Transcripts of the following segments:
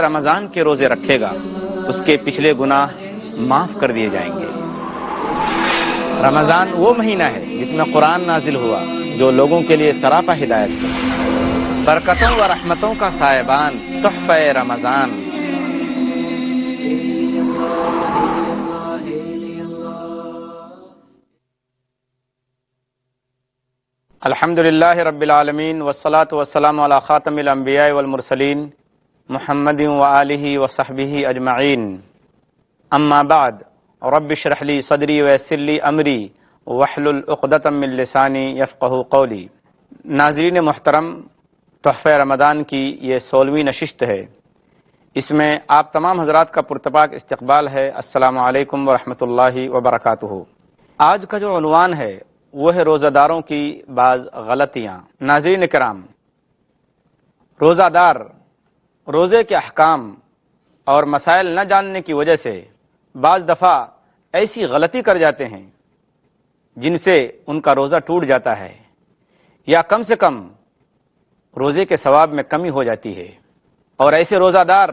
رمضان کے روزے رکھے گا اس کے پچھلے گناہ معاف کر دیے جائیں گے۔ رمضان وہ مہینہ ہے جس میں قرآن نازل ہوا جو لوگوں کے لیے سراپا ہدایت ہے۔ برکتوں و رحمتوں کا سائبان تحفہ رمضان۔ الحمد للہ رب العالمین والصلاة والسلام علی خاتم الانبیاء والمرسلین محمد وآلہ وصحبہ اجمعین، اما بعد رب اشرح لی صدری ویسر لی امری واحلل عقدۃ من لسانی یفقہوا قولی۔ ناظرین محترم، تحفہ رمضان کی یہ 16ویں نشست ہے۔ اس میں آپ تمام حضرات کا پرتپاک استقبال ہے۔ السلام علیکم ورحمۃ اللہ وبرکاتہ۔ آج کا جو عنوان ہے وہ ہے روزہ داروں کی بعض غلطیاں۔ ناظرین کرام، روزہ دار روزے کے احکام اور مسائل نہ جاننے کی وجہ سے بعض دفعہ ایسی غلطی کر جاتے ہیں جن سے ان کا روزہ ٹوٹ جاتا ہے، یا کم سے کم روزے کے ثواب میں کمی ہو جاتی ہے۔ اور ایسے روزہ دار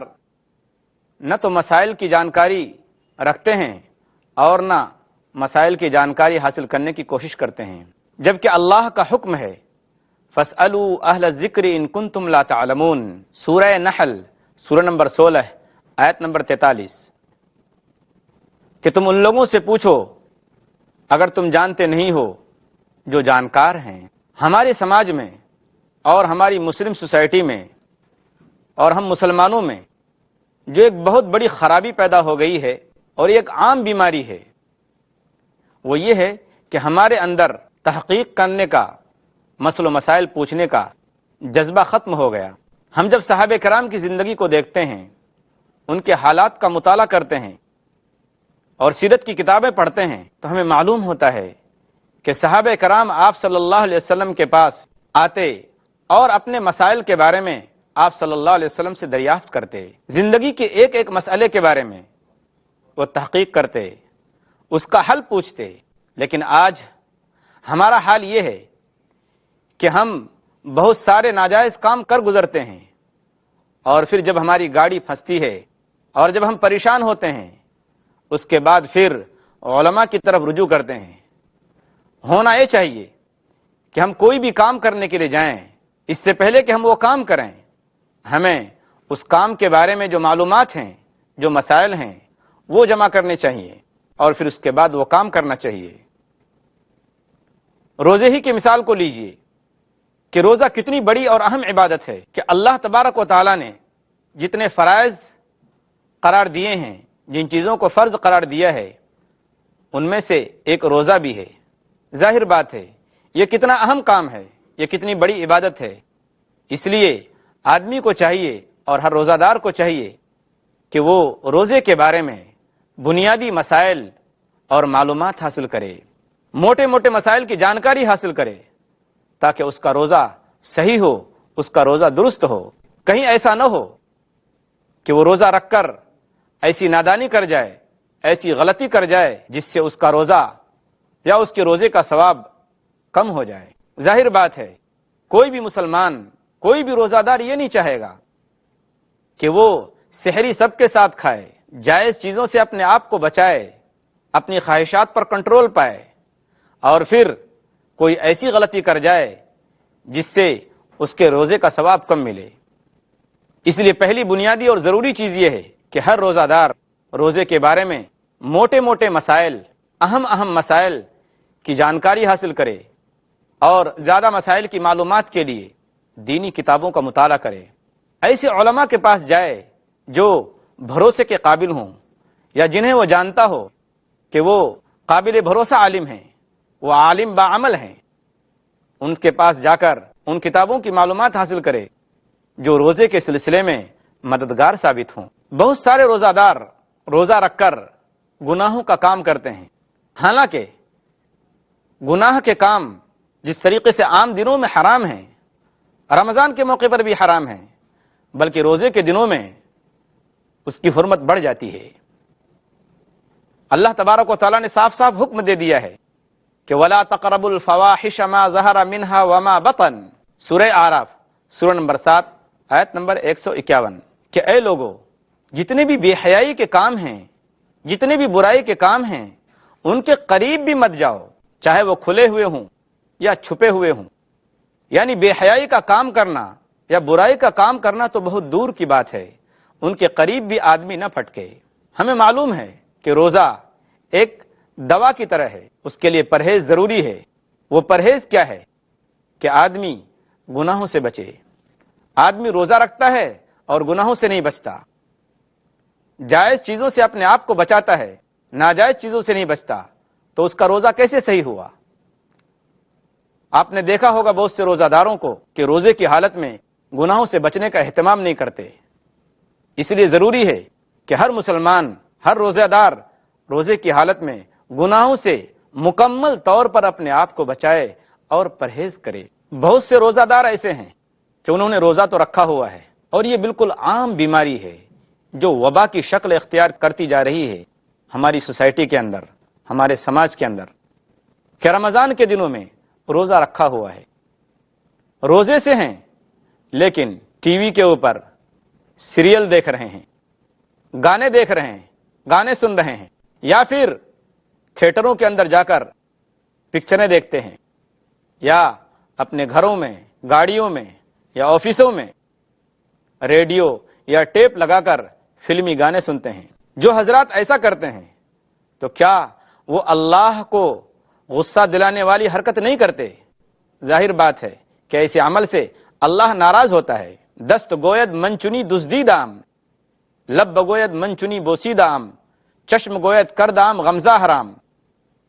نہ تو مسائل کی جانکاری رکھتے ہیں اور نہ مسائل کی جانکاری حاصل کرنے کی کوشش کرتے ہیں، جبکہ اللہ کا حکم ہے فَاسْأَلُوا أَهْلَ الذِّكْرِ إِن كُنتُمْ لَا تَعْلَمُونَ، سورہ نحل سورہ نمبر 16 آیت نمبر 43، کہ تم ان لوگوں سے پوچھو اگر تم جانتے نہیں ہو جو جانکار ہیں۔ ہمارے سماج میں اور ہماری مسلم سوسائٹی میں اور ہم مسلمانوں میں جو ایک بہت بڑی خرابی پیدا ہو گئی ہے اور ایک عام بیماری ہے، وہ یہ ہے کہ ہمارے اندر تحقیق کرنے کا، مسئلہ و مسائل پوچھنے کا جذبہ ختم ہو گیا۔ ہم جب صحابہ کرام کی زندگی کو دیکھتے ہیں، ان کے حالات کا مطالعہ کرتے ہیں اور سیرت کی کتابیں پڑھتے ہیں تو ہمیں معلوم ہوتا ہے کہ صحابہ کرام آپ صلی اللہ علیہ وسلم کے پاس آتے اور اپنے مسائل کے بارے میں آپ صلی اللہ علیہ وسلم سے دریافت کرتے، زندگی کے ایک ایک مسئلے کے بارے میں وہ تحقیق کرتے، اس کا حل پوچھتے۔ لیکن آج ہمارا حال یہ ہے کہ ہم بہت سارے ناجائز کام کر گزرتے ہیں، اور پھر جب ہماری گاڑی پھنستی ہے اور جب ہم پریشان ہوتے ہیں، اس کے بعد پھر علماء کی طرف رجوع کرتے ہیں۔ ہونا یہ چاہیے کہ ہم کوئی بھی کام کرنے کے لیے جائیں، اس سے پہلے کہ ہم وہ کام کریں، ہمیں اس کام کے بارے میں جو معلومات ہیں، جو مسائل ہیں، وہ جمع کرنے چاہیے اور پھر اس کے بعد وہ کام کرنا چاہیے۔ روزے ہی کی مثال کو لیجئے کہ روزہ کتنی بڑی اور اہم عبادت ہے کہ اللہ تبارک و تعالیٰ نے جتنے فرائض قرار دیے ہیں، جن چیزوں کو فرض قرار دیا ہے، ان میں سے ایک روزہ بھی ہے۔ ظاہر بات ہے یہ کتنا اہم کام ہے، یہ کتنی بڑی عبادت ہے۔ اس لیے آدمی کو چاہیے اور ہر روزہ دار کو چاہیے کہ وہ روزے کے بارے میں بنیادی مسائل اور معلومات حاصل کرے، موٹے موٹے مسائل کی جانکاری حاصل کرے، تاکہ اس کا روزہ صحیح ہو، اس کا روزہ درست ہو۔ کہیں ایسا نہ ہو کہ وہ روزہ رکھ کر ایسی نادانی کر جائے، ایسی غلطی کر جائے جس سے اس کا روزہ یا اس کے روزے کا ثواب کم ہو جائے۔ ظاہر بات ہے کوئی بھی مسلمان، کوئی بھی روزہ دار یہ نہیں چاہے گا کہ وہ سحری سب کے ساتھ کھائے، جائز چیزوں سے اپنے آپ کو بچائے، اپنی خواہشات پر کنٹرول پائے، اور پھر کوئی ایسی غلطی کر جائے جس سے اس کے روزے کا ثواب کم ملے۔ اس لیے پہلی بنیادی اور ضروری چیز یہ ہے کہ ہر روزہ دار روزے کے بارے میں موٹے موٹے مسائل، اہم مسائل کی جانکاری حاصل کرے، اور زیادہ مسائل کی معلومات کے لیے دینی کتابوں کا مطالعہ کرے، ایسے علماء کے پاس جائے جو بھروسے کے قابل ہوں، یا جنہیں وہ جانتا ہو کہ وہ قابل بھروسہ عالم ہیں، وہ عالم باعمل ہیں، ان کے پاس جا کر ان کتابوں کی معلومات حاصل کرے جو روزے کے سلسلے میں مددگار ثابت ہوں۔ بہت سارے روزہ دار روزہ رکھ کر گناہوں کا کام کرتے ہیں، حالانکہ گناہ کے کام جس طریقے سے عام دنوں میں حرام ہیں، رمضان کے موقع پر بھی حرام ہیں، بلکہ روزے کے دنوں میں اس کی حرمت بڑھ جاتی ہے۔ اللہ تبارک و تعالیٰ نے صاف صاف حکم دے دیا ہے کہ وَلَا تَقْرَبُوا الْفَوَاحِشَ مَا ظَهَرَ مِنْهَا وَمَا بَطَنَ، سورہ اعراف سورہ نمبر 7 آیت نمبر 151، کہ اے لوگو، جتنے بھی بے حیائی کے کام ہیں، جتنے بھی برائی کے کام ہیں، ان کے قریب بھی مت جاؤ، چاہے وہ کھلے ہوئے ہوں یا چھپے ہوئے ہوں۔ یعنی بے حیائی کا کام کرنا یا برائی کا کام کرنا تو بہت دور کی بات ہے، ان کے قریب بھی آدمی نہ پھٹکے۔ ہمیں معلوم ہے کہ روزہ ایک دوا کی طرح ہے، اس کے لیے پرہیز ضروری ہے۔ وہ پرہیز کیا ہے؟ کہ آدمی گناہوں سے بچے۔ آدمی روزہ رکھتا ہے اور گناہوں سے نہیں بچتا، جائز چیزوں سے اپنے آپ کو بچاتا ہے، ناجائز چیزوں سے نہیں بچتا، تو اس کا روزہ کیسے صحیح ہوا؟ آپ نے دیکھا ہوگا بہت سے روزہ داروں کو کہ روزے کی حالت میں گناہوں سے بچنے کا اہتمام نہیں کرتے۔ اس لیے ضروری ہے کہ ہر مسلمان، ہر روزہ دار روزے کی حالت میں گناہوں سے مکمل طور پر اپنے آپ کو بچائے اور پرہیز کرے۔ بہت سے روزہ دار ایسے ہیں کہ انہوں نے روزہ تو رکھا ہوا ہے، اور یہ بالکل عام بیماری ہے جو وبا کی شکل اختیار کرتی جا رہی ہے ہماری سوسائٹی کے اندر، ہمارے سماج کے اندر، کہ رمضان کے دنوں میں روزہ رکھا ہوا ہے، روزے سے ہیں لیکن ٹی وی کے اوپر سیریل دیکھ رہے ہیں، گانے دیکھ رہے ہیں، گانے سن رہے ہیں، یا پھر تھیٹروں کے اندر جا کر پکچریں دیکھتے ہیں، یا اپنے گھروں میں، گاڑیوں میں یا آفسوں میں ریڈیو یا ٹیپ لگا کر فلمی گانے سنتے ہیں۔ جو حضرات ایسا کرتے ہیں تو کیا وہ اللہ کو غصہ دلانے والی حرکت نہیں کرتے؟ ظاہر بات ہے کہ ایسے عمل سے اللہ ناراض ہوتا ہے۔ دست گوید من چنی دزدیدام، لب بگوید من چنی بوسیدام، چشم گوید کردام غمزہ حرام،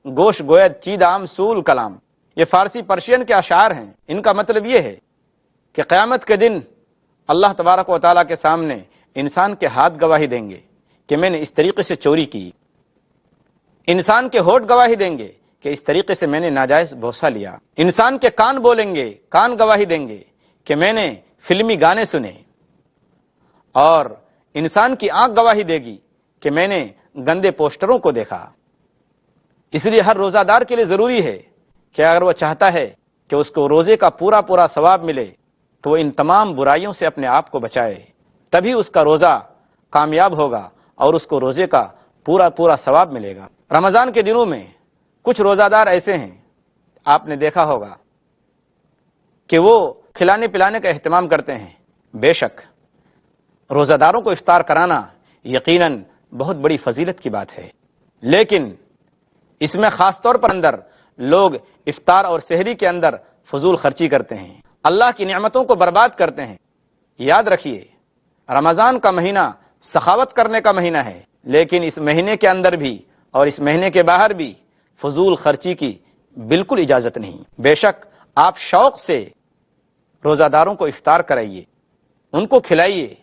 گوش گوید چیدام سول کلام۔ یہ فارسی پرشین کے اشعار ہیں۔ ان کا مطلب یہ ہے کہ قیامت کے دن اللہ تبارک و تعالیٰ کے سامنے انسان کے ہاتھ گواہی دیں گے کہ میں نے اس طریقے سے چوری کی، انسان کے ہونٹ گواہی دیں گے کہ اس طریقے سے میں نے ناجائز بوسہ لیا، انسان کے کان بولیں گے، کان گواہی دیں گے کہ میں نے فلمی گانے سنے، اور انسان کی آنکھ گواہی دے گی کہ میں نے گندے پوسٹروں کو دیکھا۔ اس لیے ہر روزہ دار کے لیے ضروری ہے کہ اگر وہ چاہتا ہے کہ اس کو روزے کا پورا پورا ثواب ملے تو وہ ان تمام برائیوں سے اپنے آپ کو بچائے، تبھی اس کا روزہ کامیاب ہوگا اور اس کو روزے کا پورا پورا ثواب ملے گا۔ رمضان کے دنوں میں کچھ روزہ دار ایسے ہیں، آپ نے دیکھا ہوگا کہ وہ کھلانے پلانے کا اہتمام کرتے ہیں۔ بے شک روزہ داروں کو افطار کرانا یقیناً بہت بڑی فضیلت کی بات ہے، لیکن اس میں خاص طور پر اندر لوگ افطار اور سحری کے اندر فضول خرچی کرتے ہیں، اللہ کی نعمتوں کو برباد کرتے ہیں۔ یاد رکھیے، رمضان کا مہینہ سخاوت کرنے کا مہینہ ہے، لیکن اس مہینے کے اندر بھی اور اس مہینے کے باہر بھی فضول خرچی کی بالکل اجازت نہیں۔ بے شک آپ شوق سے روزہ داروں کو افطار کرائیے، ان کو کھلائیے،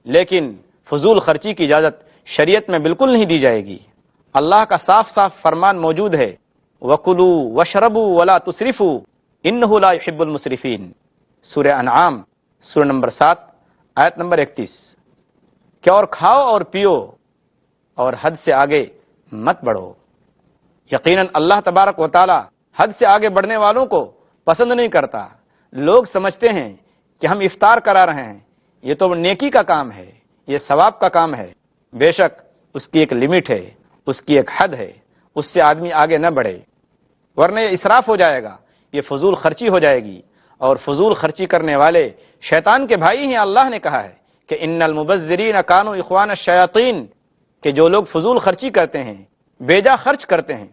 لیکن فضول خرچی کی اجازت شریعت میں بالکل نہیں دی جائے گی۔ اللہ کا صاف صاف فرمان موجود ہے، وَكُلُوا وَاشْرَبُوا وَلَا تُسْرِفُوا إِنَّهُ لَا يُحِبُّ الْمُسْرِفِينَ، سورہ انعام، سورہ نمبر 7، آیت نمبر 31، کہ اور کھاؤ اور پیو اور حد سے آگے مت بڑھو۔ یقیناً اللہ تبارک و تعالی حد سے آگے بڑھنے والوں کو پسند نہیں کرتا۔ لوگ سمجھتے ہیں کہ ہم افطار کرا رہے ہیں، یہ تو نیکی کا کام ہے، یہ ثواب کا کام ہے۔ بے شک اس کی ایک لمٹ ہے، اس کی ایک حد ہے، اس سے آدمی آگے نہ بڑھے، ورنہ یہ اسراف ہو جائے گا، یہ فضول خرچی ہو جائے گی، اور فضول خرچی کرنے والے شیطان کے بھائی ہیں۔ اللہ نے کہا ہے کہ ان المبذرین کانوا اخوان الشیاطین، کہ جو لوگ فضول خرچی کرتے ہیں، بیجا خرچ کرتے ہیں،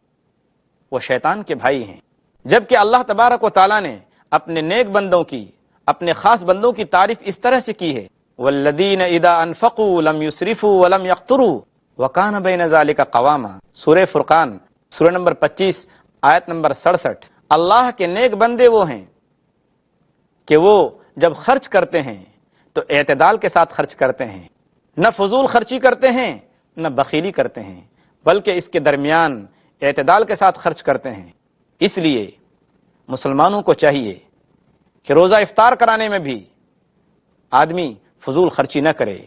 وہ شیطان کے بھائی ہیں۔ جبکہ اللہ تبارک و تعالیٰ نے اپنے نیک بندوں کی، اپنے خاص بندوں کی تعریف اس طرح سے کی ہے، والذین اذا انفقوا لم یسرفوا ولم یقتروا وکان بین ذلک قواما، سورہ فرقان، سورہ نمبر 25، آیت نمبر 67۔ اللہ کے نیک بندے وہ ہیں کہ وہ جب خرچ کرتے ہیں تو اعتدال کے ساتھ خرچ کرتے ہیں، نہ فضول خرچی کرتے ہیں نہ بخیلی کرتے ہیں، بلکہ اس کے درمیان اعتدال کے ساتھ خرچ کرتے ہیں۔ اس لیے مسلمانوں کو چاہیے کہ روزہ افطار کرانے میں بھی آدمی فضول خرچی نہ کرے،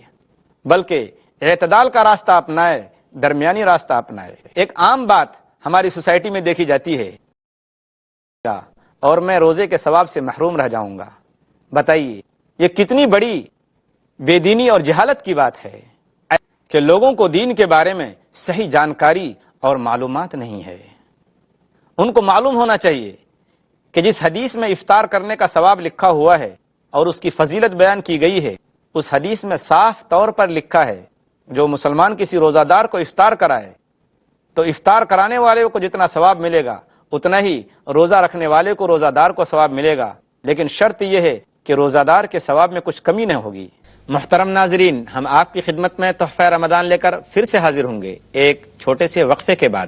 بلکہ اعتدال کا راستہ اپنائے، درمیانی راستہ اپنائے۔ ایک عام بات ہماری سوسائٹی میں دیکھی جاتی ہے، اور میں روزے کے ثواب سے محروم رہ جاؤں گا۔ بتائیے یہ کتنی بڑی بے دینی اور جہالت کی بات ہے کہ لوگوں کو دین کے بارے میں صحیح جانکاری اور معلومات نہیں ہے۔ ان کو معلوم ہونا چاہیے کہ جس حدیث میں افطار کرنے کا ثواب لکھا ہوا ہے اور اس کی فضیلت بیان کی گئی ہے، اس حدیث میں صاف طور پر لکھا ہے جو مسلمان کسی روزہ دار کو افطار کرائے تو افطار کرانے والے کو جتنا ثواب ملے گا اتنا ہی روزہ رکھنے والے کو روزہ دار کو ثواب ملے گا، لیکن شرط یہ ہے کہ روزہ دار کے ثواب میں کچھ کمی نہ ہوگی۔ محترم ناظرین، ہم آپ کی خدمت میں تحفہ رمضان لے کر پھر سے حاضر ہوں گے ایک چھوٹے سے وقفے کے بعد۔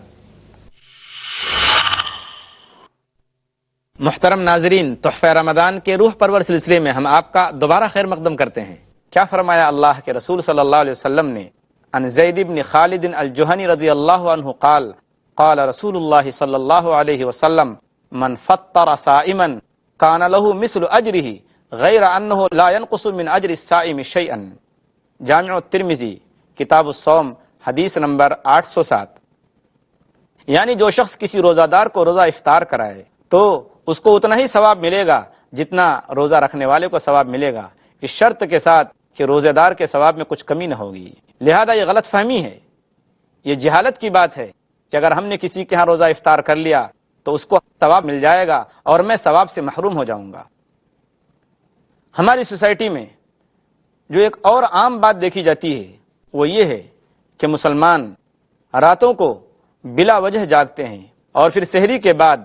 محترم ناظرین، تحفہ رمضان کے روح پرور سلسلے میں ہم آپ کا دوبارہ خیر مقدم کرتے ہیں۔ کیا فرمایا اللہ کے رسول صلی اللہ علیہ وسلم نے؟ عن زید بن خالد الجہنی رضی اللہ عنہ قال قال رسول اللہ صلی اللہ علیہ وسلم من فطر صائما کان له مثل اجرہ غیر انہ لا ينقص من اجر الصائم شیئا۔ جامع الترمذی کتاب الصوم حدیث نمبر 807۔ یعنی جو شخص کسی روزہ دار کو روزہ افطار کرائے تو اس کو اتنا ہی ثواب ملے گا جتنا روزہ رکھنے والے کو ثواب ملے گا، اس شرط کے ساتھ کہ روزہ دار کے ثواب میں کچھ کمی نہ ہوگی۔ لہذا یہ غلط فہمی ہے، یہ جہالت کی بات ہے کہ اگر ہم نے کسی کے ہاں روزہ افطار کر لیا تو اس کو ثواب مل جائے گا اور میں ثواب سے محروم ہو جاؤں گا۔ ہماری سوسائٹی میں جو ایک اور عام بات دیکھی جاتی ہے وہ یہ ہے کہ مسلمان راتوں کو بلا وجہ جاگتے ہیں اور پھر سحری کے بعد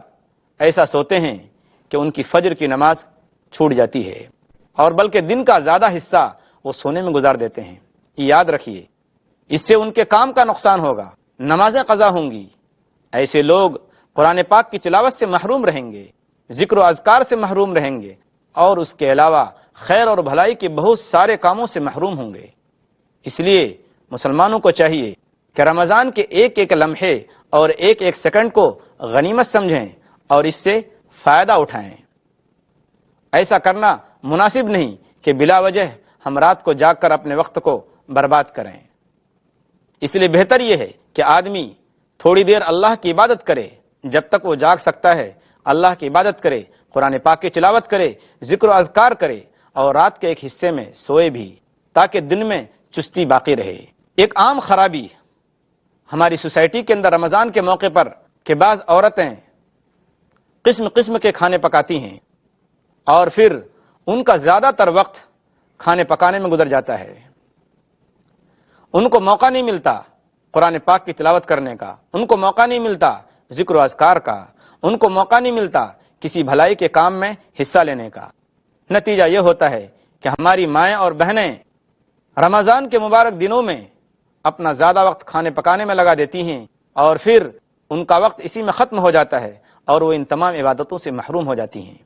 ایسا سوتے ہیں کہ ان کی فجر کی نماز چھوٹ جاتی ہے، اور بلکہ دن کا زیادہ حصہ وہ سونے میں گزار دیتے ہیں۔ یاد رکھیے، اس سے ان کے کام کا نقصان ہوگا، نمازیں قضا ہوں گی۔ ایسے لوگ قرآن پاک کی تلاوت سے محروم رہیں گے، ذکر و اذکار سے محروم رہیں گے، اور اس کے علاوہ خیر اور بھلائی کے بہت سارے کاموں سے محروم ہوں گے۔ اس لیے مسلمانوں کو چاہیے کہ رمضان کے ایک ایک لمحے اور ایک ایک سیکنڈ کو غنیمت سمجھیں اور اس سے فائدہ اٹھائیں۔ ایسا کرنا مناسب نہیں کہ بلا وجہ ہم رات کو جاگ کر اپنے وقت کو برباد کریں۔ اس لیے بہتر یہ ہے کہ آدمی تھوڑی دیر اللہ کی عبادت کرے، جب تک وہ جاگ سکتا ہے اللہ کی عبادت کرے، قرآن پاک کی تلاوت کرے، ذکر و اذکار کرے، اور رات کے ایک حصے میں سوئے بھی تاکہ دن میں چستی باقی رہے۔ ایک عام خرابی ہماری سوسائٹی کے اندر رمضان کے موقع پر کہ بعض عورتیں قسم قسم کے کھانے پکاتی ہیں اور پھر ان کا زیادہ تر وقت کھانے پکانے میں گزر جاتا ہے۔ ان کو موقع نہیں ملتا قرآن پاک کی تلاوت کرنے کا، ان کو موقع نہیں ملتا ذکر و اذکار کا، ان کو موقع نہیں ملتا کسی بھلائی کے کام میں حصہ لینے کا۔ نتیجہ یہ ہوتا ہے کہ ہماری مائیں اور بہنیں رمضان کے مبارک دنوں میں اپنا زیادہ وقت کھانے پکانے میں لگا دیتی ہیں اور پھر ان کا وقت اسی میں ختم ہو جاتا ہے اور وہ ان تمام عبادتوں سے محروم ہو جاتی ہیں۔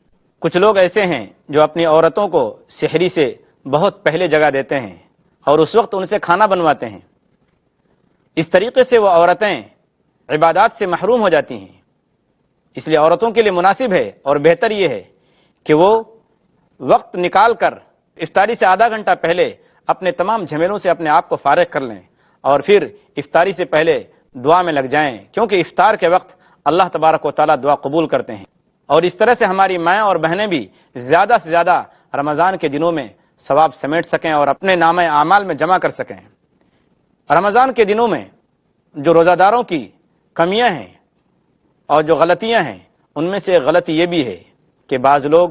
کچھ لوگ ایسے ہیں جو اپنی عورتوں کو سحری سے بہت پہلے جگہ دیتے ہیں اور اس وقت ان سے کھانا بنواتے ہیں۔ اس طریقے سے وہ عورتیں عبادات سے محروم ہو جاتی ہیں۔ اس لیے عورتوں کے لیے مناسب ہے اور بہتر یہ ہے کہ وہ وقت نکال کر افطاری سے آدھا گھنٹہ پہلے اپنے تمام جھمیلوں سے اپنے آپ کو فارغ کر لیں اور پھر افطاری سے پہلے دعا میں لگ جائیں، کیونکہ افطار کے وقت اللہ تبارک و تعالیٰ دعا قبول کرتے ہیں، اور اس طرح سے ہماری مائیں اور بہنیں بھی زیادہ سے زیادہ رمضان کے دنوں میں ثواب سمیٹ سکیں اور اپنے نامہ اعمال میں جمع کر سکیں۔ رمضان کے دنوں میں جو روزہ داروں کی کمیاں ہیں اور جو غلطیاں ہیں، ان میں سے ایک غلطی یہ بھی ہے کہ بعض لوگ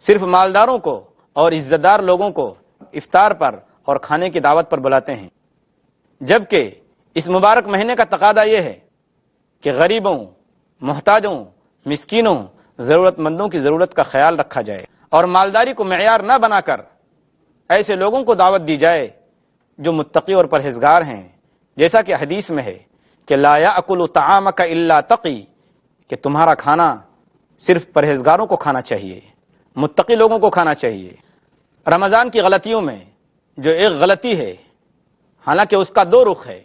صرف مالداروں کو اور عزت دار لوگوں کو افطار پر اور کھانے کی دعوت پر بلاتے ہیں، جبکہ اس مبارک مہینے کا تقاضا یہ ہے کہ غریبوں، محتاجوں، مسکینوں، ضرورت مندوں کی ضرورت کا خیال رکھا جائے اور مالداری کو معیار نہ بنا کر ایسے لوگوں کو دعوت دی جائے جو متقی اور پرہیزگار ہیں، جیسا کہ حدیث میں ہے کہ لا یاکل طعامک الا تقی، کہ تمہارا کھانا صرف پرہیزگاروں کو کھانا چاہیے، متقی لوگوں کو کھانا چاہیے۔ رمضان کی غلطیوں میں جو ایک غلطی ہے، حالانکہ اس کا دو رخ ہے،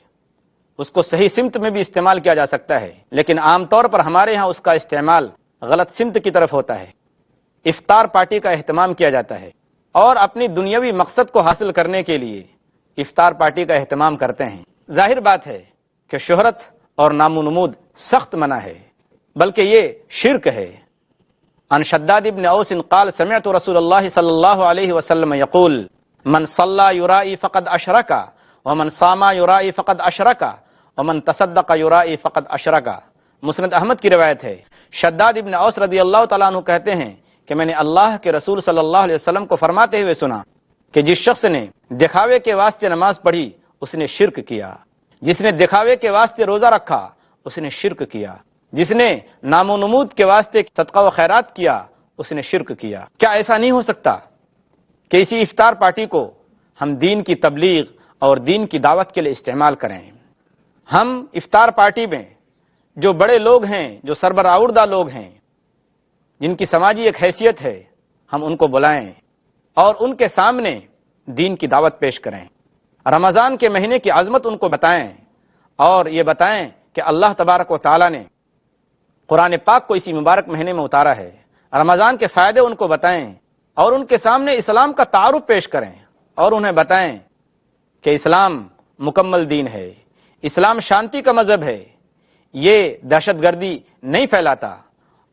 اس کو صحیح سمت میں بھی استعمال کیا جا سکتا ہے، لیکن عام طور پر ہمارے ہاں اس کا استعمال غلط سمت کی طرف ہوتا ہے۔ افطار پارٹی کا اہتمام کیا جاتا ہے اور اپنی دنیاوی مقصد کو حاصل کرنے کے لیے افطار پارٹی کا اہتمام کرتے ہیں۔ ظاہر بات ہے کہ شہرت اور نام و نمود سخت منع ہے، بلکہ یہ شرک ہے۔ عن شداد بن اوس قال سمعت رسول اللہ صلی اللہ علیہ وسلم یقول من صلى يرائي فقد اشرك ومن صام يرائي فقد اشرك ومن تصدق يرائي فقد اشرك۔ مسند احمد کی روایت ہے۔ شداد ابن اوس رضی اللہ تعالیٰ عنہ کہتے ہیں کہ میں نے اللہ کے رسول صلی اللہ علیہ وسلم کو فرماتے ہوئے سنا کہ جس شخص نے دکھاوے کے واسطے نماز پڑھی اس نے شرک کیا، جس نے دکھاوے کے واسطے روزہ رکھا اس نے شرک کیا، جس نے نام و نمود کے واسطے صدقہ و خیرات کیا اس نے شرک کیا۔ کیا ایسا نہیں ہو سکتا کہ اسی افطار پارٹی کو ہم دین کی تبلیغ اور دین کی دعوت کے لیے استعمال کریں؟ ہم افطار پارٹی میں جو بڑے لوگ ہیں، جو سربراہ لوگ ہیں، جن کی سماجی ایک حیثیت ہے، ہم ان کو بلائیں اور ان کے سامنے دین کی دعوت پیش کریں، رمضان کے مہینے کی عظمت ان کو بتائیں اور یہ بتائیں کہ اللہ تبارک و تعالیٰ نے قرآن پاک کو اسی مبارک مہینے میں اتارا ہے۔ رمضان کے فائدے ان کو بتائیں اور ان کے سامنے اسلام کا تعارف پیش کریں اور انہیں بتائیں کہ اسلام مکمل دین ہے، اسلام شانتی کا مذہب ہے، یہ دہشت گردی نہیں پھیلاتا،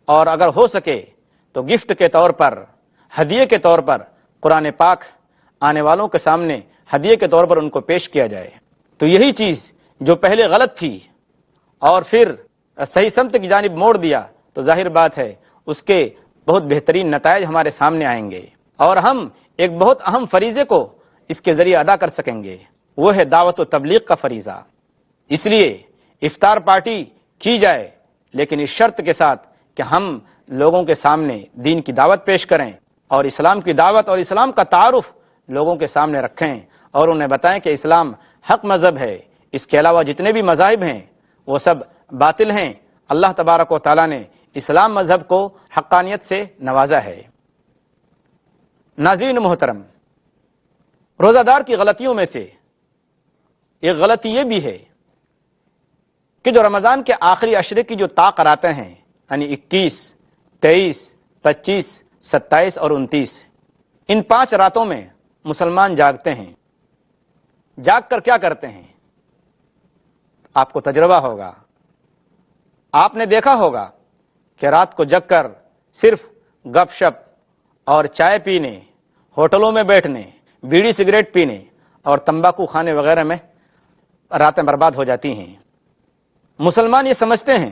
اور اگر ہو سکے تو گفٹ کے طور پر، ہدیے کے طور پر قرآن پاک آنے والوں کے سامنے ہدیے کے طور پر ان کو پیش کیا جائے۔ تو یہی چیز جو پہلے غلط تھی اور پھر صحیح سمت کی جانب موڑ دیا، تو ظاہر بات ہے اس کے بہت بہترین نتائج ہمارے سامنے آئیں گے اور ہم ایک بہت اہم فریضے کو اس کے ذریعے ادا کر سکیں گے، وہ ہے دعوت و تبلیغ کا فریضہ۔ اس لیے افطار پارٹی کی جائے، لیکن اس شرط کے ساتھ کہ ہم لوگوں کے سامنے دین کی دعوت پیش کریں اور اسلام کی دعوت اور اسلام کا تعارف لوگوں کے سامنے رکھیں اور انہیں بتائیں کہ اسلام حق مذہب ہے، اس کے علاوہ جتنے بھی مذاہب ہیں وہ سب باطل ہیں، اللہ تبارک و تعالیٰ نے اسلام مذہب کو حقانیت سے نوازا ہے۔ ناظرین محترم، روزہ دار کی غلطیوں میں سے ایک غلطی یہ بھی ہے کہ جو رمضان کے آخری عشرے کی جو طاق راتیں ہیں، یعنی 21، 23، 25، 27 اور 29، ان 5 راتوں میں مسلمان جاگتے ہیں۔ جاگ کر کیا کرتے ہیں؟ آپ کو تجربہ ہوگا، آپ نے دیکھا ہوگا کہ رات کو جگ کر صرف گپ شپ اور چائے پینے، ہوٹلوں میں بیٹھنے، بیڑی سگریٹ پینے اور تمباکو کھانے وغیرہ میں راتیں برباد ہو جاتی ہیں۔ مسلمان یہ سمجھتے ہیں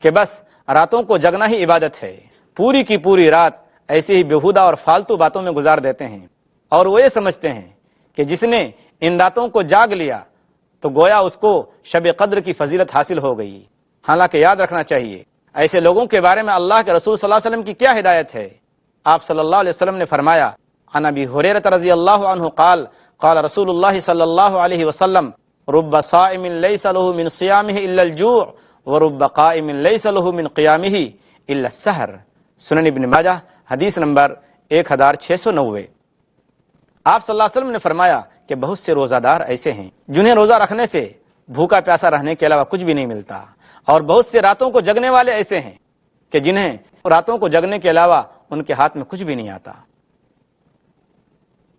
کہ بس راتوں کو جگنا ہی عبادت ہے، پوری کی پوری رات ایسے ہی بیہودہ اور فالتو باتوں میں گزار دیتے ہیں، اور وہ یہ سمجھتے ہیں کہ جس نے ان راتوں کو جاگ لیا تو گویا اس کو شب قدر کی فضیلت حاصل ہو گئی۔ حالانکہ یاد رکھنا چاہیے ایسے لوگوں کے بارے میں اللہ کے رسول صلی اللہ علیہ وسلم کی کیا ہدایت ہے۔ آپ صلی اللہ علیہ وسلم نے فرمایا، عن ابی ہریرہ رضی اللہ عنہ قال قال رسول اللہ صلی اللہ علیہ وسلم رب صائم لیس له من صیامہ الا الجوع ورب قائم لیس له من قیامہ الا السحر۔ سنن ابن ماجہ حدیث نمبر 1690۔ آپ صلی اللہ علیہ وسلم نے فرمایا کہ بہت سے روزہ دار ایسے ہیں جنہیں روزہ رکھنے سے بھوکا پیاسا رہنے کے علاوہ کچھ بھی نہیں ملتا، اور بہت سے راتوں کو جگنے والے ایسے ہیں کہ جنہیں راتوں کو جگنے کے علاوہ ان کے ہاتھ میں کچھ بھی نہیں آتا۔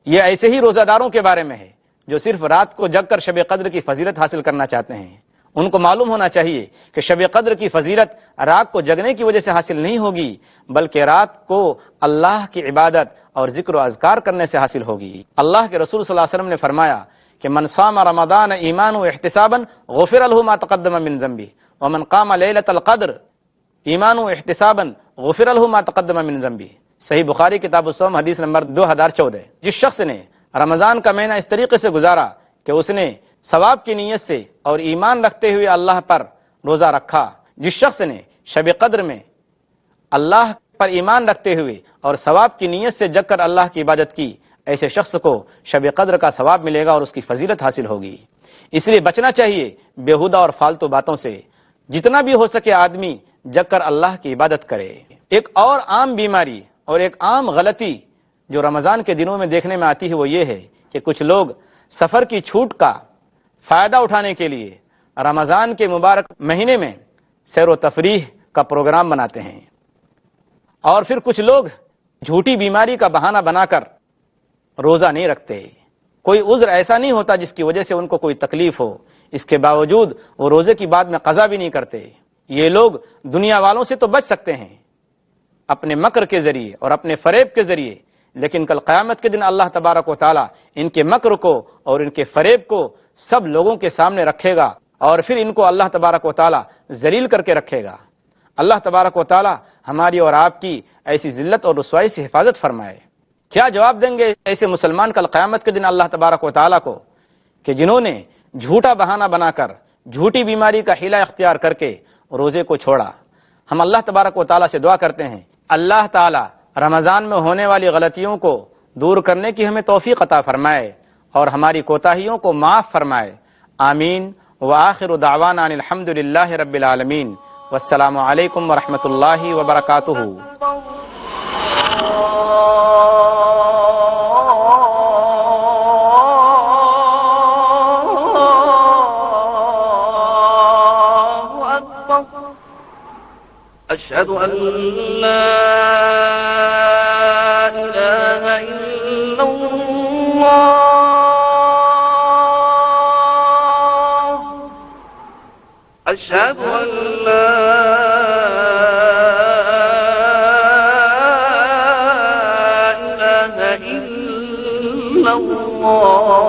یہ ایسے ہی روزہ داروں کے بارے میں ہے جو صرف رات کو جگ کر شب قدر کی فضیلت حاصل کرنا چاہتے ہیں۔ ان کو معلوم ہونا چاہیے کہ شب قدر کی فضیلت رات کو جگنے کی وجہ سے حاصل نہیں ہوگی، بلکہ رات کو اللہ کی عبادت اور ذکر و اذکار کرنے سے حاصل ہوگی۔ اللہ کے رسول صلی اللہ علیہ وسلم نے فرمایا کہ من صام رمضان ایمانا واحتسابا غفر له ما تقدم من ذنبه ومن قام ليلة القدر ایمانا واحتسابا غفر له ما تقدم من ذنبه۔ صحیح بخاری کتاب الصوم حدیث نمبر 2014۔ جس شخص نے رمضان کا مہینہ اس طریقے سے گزارا کہ اس نے ثواب کی نیت سے اور ایمان رکھتے ہوئے اللہ پر روزہ رکھا، جس شخص نے شب قدر میں اللہ پر ایمان رکھتے ہوئے اور ثواب کی نیت سے جگ کر اللہ کی عبادت کی، ایسے شخص کو شب قدر کا ثواب ملے گا اور اس کی فضیلت حاصل ہوگی۔ اس لیے بچنا چاہیے بیہودہ اور فالتو باتوں سے، جتنا بھی ہو سکے آدمی جگ کر اللہ کی عبادت کرے۔ ایک اور عام بیماری اور ایک عام غلطی جو رمضان کے دنوں میں دیکھنے میں آتی ہے وہ یہ ہے کہ کچھ لوگ سفر کی چھوٹ کا فائدہ اٹھانے کے لیے رمضان کے مبارک مہینے میں سیر و تفریح کا پروگرام بناتے ہیں، اور پھر کچھ لوگ جھوٹی بیماری کا بہانہ بنا کر روزہ نہیں رکھتے۔ کوئی عذر ایسا نہیں ہوتا جس کی وجہ سے ان کو کوئی تکلیف ہو، اس کے باوجود وہ روزے کی بعد میں قضا بھی نہیں کرتے۔ یہ لوگ دنیا والوں سے تو بچ سکتے ہیں، اپنے مکر کے ذریعے اور اپنے فریب کے ذریعے لیکن کل قیامت کے دن اللہ تبارک و تعالی ان کے مکر کو اور ان کے فریب کو سب لوگوں کے سامنے رکھے گا اور پھر ان کو اللہ تبارک و تعالی ذلیل کر کے رکھے گا۔ اللہ تبارک و تعالی ہماری اور آپ کی ایسی ذلت اور رسوائی سے حفاظت فرمائے۔ کیا جواب دیں گے ایسے مسلمان کل قیامت کے دن اللہ تبارک و تعالی کو کہ جنہوں نے جھوٹا بہانہ بنا کر جھوٹی بیماری کا حیلہ اختیار کر کے روزے کو چھوڑا؟ ہم اللہ تبارک و تعالی سے دعا کرتے ہیں اللہ تعالی رمضان میں ہونے والی غلطیوں کو دور کرنے کی ہمیں توفیق عطا فرمائے اور ہماری کوتاہیوں کو معاف فرمائے۔ آمین۔ وآخر دعوانا ان الحمد للہ رب العالمین، والسلام علیکم ورحمۃ اللہ وبرکاتہ۔ أشهد أن لا إله إلا الله، أشهد أن لا إله إلا الله،